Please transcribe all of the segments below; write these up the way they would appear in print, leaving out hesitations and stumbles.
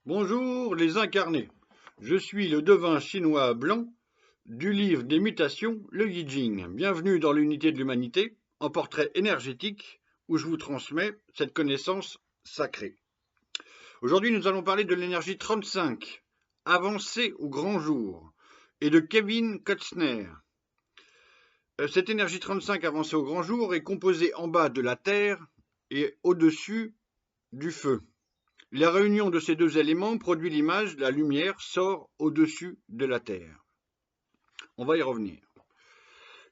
Bonjour les incarnés, je suis le devin chinois blanc du livre des mutations, le Yi Jing. Bienvenue dans l'unité de l'humanité, en portrait énergétique où je vous transmets cette connaissance sacrée. Aujourd'hui nous allons parler de l'énergie 35, avancée au grand jour, et de Kevin Costner. Cette énergie 35 avancée au grand jour est composée en bas de la terre et au-dessus du feu. La réunion de ces deux éléments produit l'image, la lumière sort au-dessus de la Terre. On va y revenir.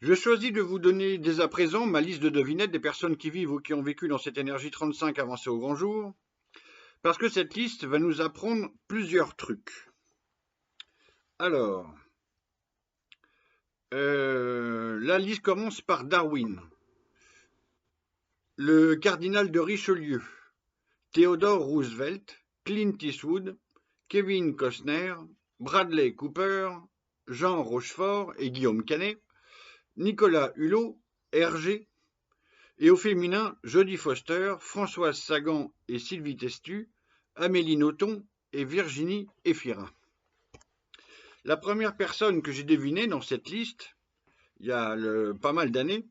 Je choisis de vous donner dès à présent ma liste de devinettes des personnes qui vivent ou qui ont vécu dans cette énergie 35 avancée au grand jour, parce que cette liste va nous apprendre plusieurs trucs. Alors, la liste commence par Darwin, le cardinal de Richelieu, Theodore Roosevelt, Clint Eastwood, Kevin Costner, Bradley Cooper, Jean Rochefort et Guillaume Canet, Nicolas Hulot, Hergé, et au féminin Jodie Foster, Françoise Sagan et Sylvie Testu, Amélie Nothomb et Virginie Efira. La première personne que j'ai devinée dans cette liste, il y a pas mal d'années,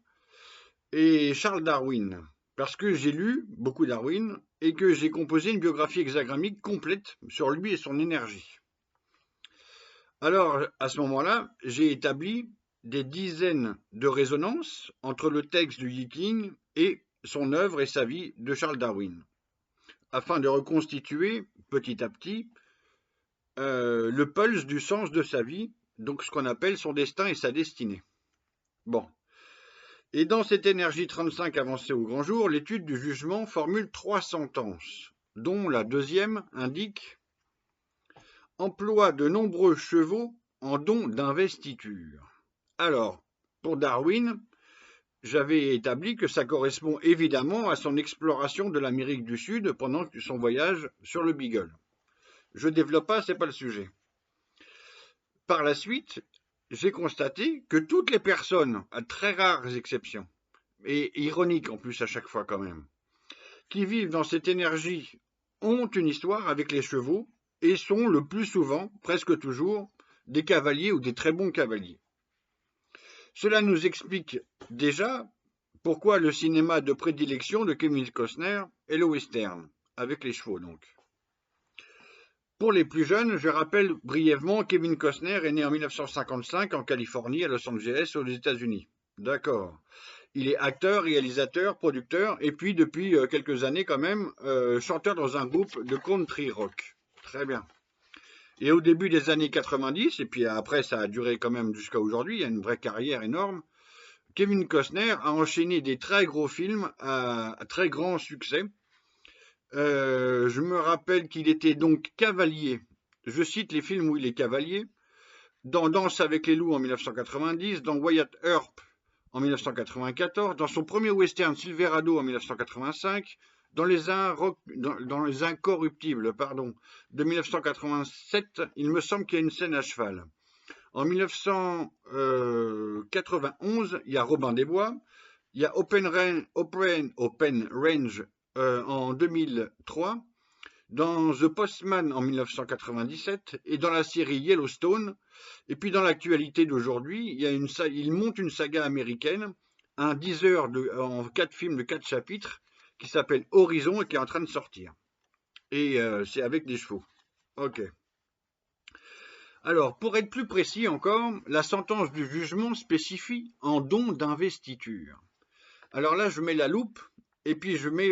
est Charles Darwin, parce que j'ai lu beaucoup Darwin et que j'ai composé une biographie hexagrammique complète sur lui et son énergie. Alors, à ce moment-là, j'ai établi des dizaines de résonances entre le texte du Yi Jing et son œuvre et sa vie de Charles Darwin, afin de reconstituer petit à petit le pulse du sens de sa vie, donc ce qu'on appelle son destin et sa destinée. Bon. Et dans cette énergie 35 avancée au grand jour, l'étude du jugement formule 3 sentences, dont la deuxième indique « Emploi de nombreux chevaux en don d'investiture ». Alors, pour Darwin, j'avais établi que ça correspond évidemment à son exploration de l'Amérique du Sud pendant son voyage sur le Beagle. Je ne développe pas, ce n'est pas le sujet. Par la suite, j'ai constaté que toutes les personnes, à très rares exceptions, et ironiques en plus à chaque fois quand même, qui vivent dans cette énergie ont une histoire avec les chevaux et sont le plus souvent, presque toujours, des cavaliers ou des très bons cavaliers. Cela nous explique déjà pourquoi le cinéma de prédilection de Kevin Costner est le western, avec les chevaux donc. Pour les plus jeunes, je rappelle brièvement, Kevin Costner est né en 1955 en Californie, à Los Angeles, aux États-Unis. D'accord. Il est acteur, réalisateur, producteur, et puis depuis quelques années quand même, chanteur dans un groupe de country rock. Très bien. Et au début des années 90, et puis après ça a duré quand même jusqu'à aujourd'hui, il y a une vraie carrière énorme, Kevin Costner a enchaîné des très gros films à très grand succès. Je me rappelle qu'il était donc cavalier, je cite les films où il est cavalier, dans Danse avec les loups en 1990, dans Wyatt Earp en 1994, dans son premier western Silverado en 1985, dans les Incorruptibles de 1987, il me semble qu'il y a une scène à cheval. En 1991, il y a Robin des Bois, il y a Open Range en 2003, dans The Postman en 1997 et dans la série Yellowstone. Et puis dans l'actualité d'aujourd'hui, il monte une saga américaine, un 10 heures en 4 films de 4 chapitres qui s'appelle Horizon et qui est en train de sortir. Et c'est avec des chevaux. Ok. Alors, pour être plus précis encore, la sentence du jugement spécifie en don d'investiture. Alors là, je mets la loupe et puis je mets,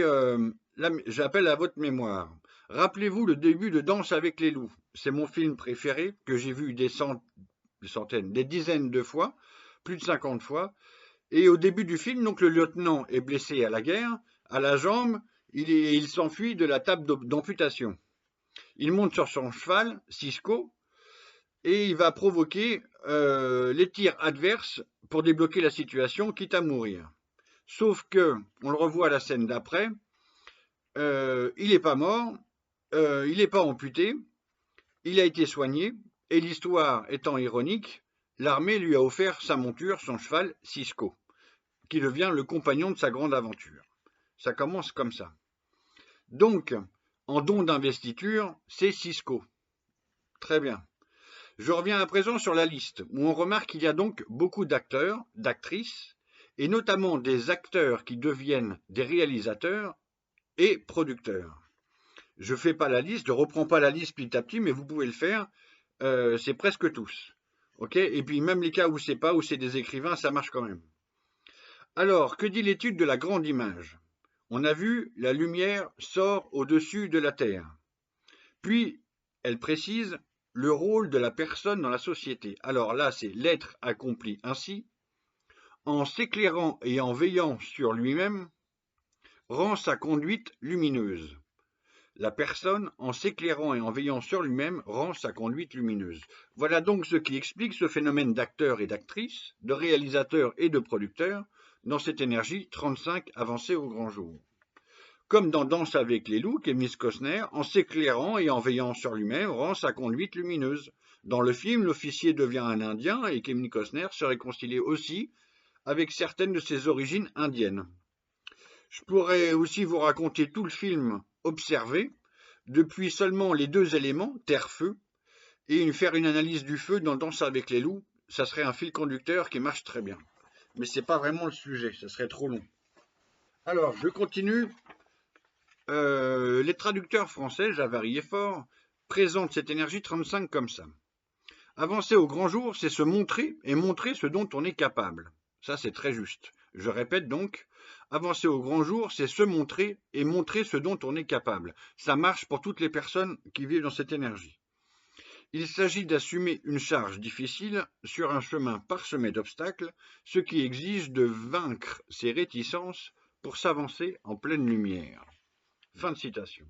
j'appelle à votre mémoire. Rappelez-vous le début de Danse avec les loups. C'est mon film préféré que j'ai vu des dizaines de fois, plus de 50 fois. Et au début du film, donc le lieutenant est blessé à la guerre, à la jambe, il s'enfuit de la table d'amputation. Il monte sur son cheval, Cisco, et il va provoquer les tirs adverses pour débloquer la situation, quitte à mourir. Sauf que, on le revoit à la scène d'après, il n'est pas mort, il n'est pas amputé, il a été soigné, et l'histoire étant ironique, l'armée lui a offert sa monture, son cheval, Cisco, qui devient le compagnon de sa grande aventure. Ça commence comme ça. Donc, En don d'investiture, c'est Cisco. Très bien. Je reviens à présent sur la liste, où on remarque qu'il y a donc beaucoup d'acteurs, d'actrices, et notamment des acteurs qui deviennent des réalisateurs et producteurs. Je ne fais pas la liste, je ne reprends pas la liste petit à petit, mais vous pouvez le faire, c'est presque tous. Ok. Et puis même les cas où c'est pas, où c'est des écrivains, ça marche quand même. Alors, que dit l'étude de la grande image? On a vu, la lumière sort au-dessus de la Terre. Puis, elle précise le rôle de la personne dans la société. Alors là, c'est l'être accompli ainsi, en s'éclairant et en veillant sur lui-même, rend sa conduite lumineuse. La personne, en s'éclairant et en veillant sur lui-même, rend sa conduite lumineuse. Voilà donc ce qui explique ce phénomène d'acteurs et d'actrices, de réalisateurs et de producteurs, dans cette énergie 35 avancée au grand jour. Comme dans Danse avec les loups, Kevin Costner, en s'éclairant et en veillant sur lui-même, rend sa conduite lumineuse. Dans le film, l'officier devient un Indien et Kevin Costner se réconcilie aussi avec certaines de ses origines indiennes. Je pourrais aussi vous raconter tout le film observé, depuis seulement les deux éléments, terre-feu, et faire une analyse du feu dans Danse avec les loups. Ça serait un fil conducteur qui marche très bien. Mais c'est pas vraiment le sujet, ça serait trop long. Alors, je continue. Les traducteurs français, Javary et Faure, présentent cette énergie 35 comme ça. Avancer au grand jour, c'est se montrer et montrer ce dont on est capable. Ça, c'est très juste. Je répète donc, avancer au grand jour, c'est se montrer et montrer ce dont on est capable. Ça marche pour toutes les personnes qui vivent dans cette énergie. Il s'agit d'assumer une charge difficile sur un chemin parsemé d'obstacles, ce qui exige de vaincre ses réticences pour s'avancer en pleine lumière. Fin de citation.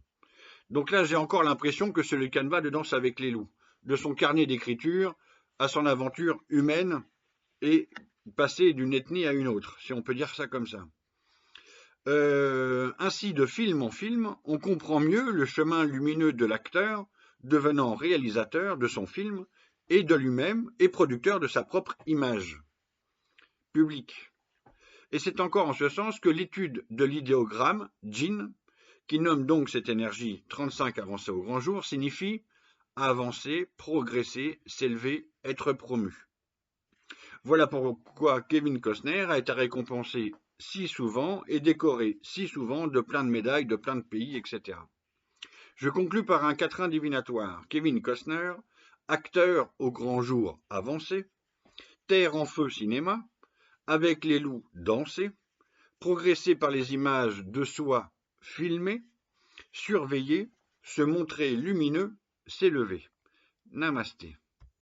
Donc là, j'ai encore l'impression que c'est le canevas de Danse avec les loups, de son carnet d'écriture à son aventure humaine et passer d'une ethnie à une autre, si on peut dire ça comme ça. Ainsi, de film en film, on comprend mieux le chemin lumineux de l'acteur, devenant réalisateur de son film et de lui-même et producteur de sa propre image publique. Et c'est encore en ce sens que l'étude de l'idéogramme, Jin, qui nomme donc cette énergie 35 avancée au grand jour, signifie avancer, progresser, s'élever, être promu. Voilà pourquoi Kevin Costner a été récompensé si souvent et décoré si souvent de plein de médailles, de plein de pays, etc. Je conclus par un quatrain divinatoire. Kevin Costner, acteur au grand jour avancé, Terre en feu cinéma, avec les loups danser, progresser par les images de soi filmées, surveiller, se montrer lumineux, s'élever. Namasté.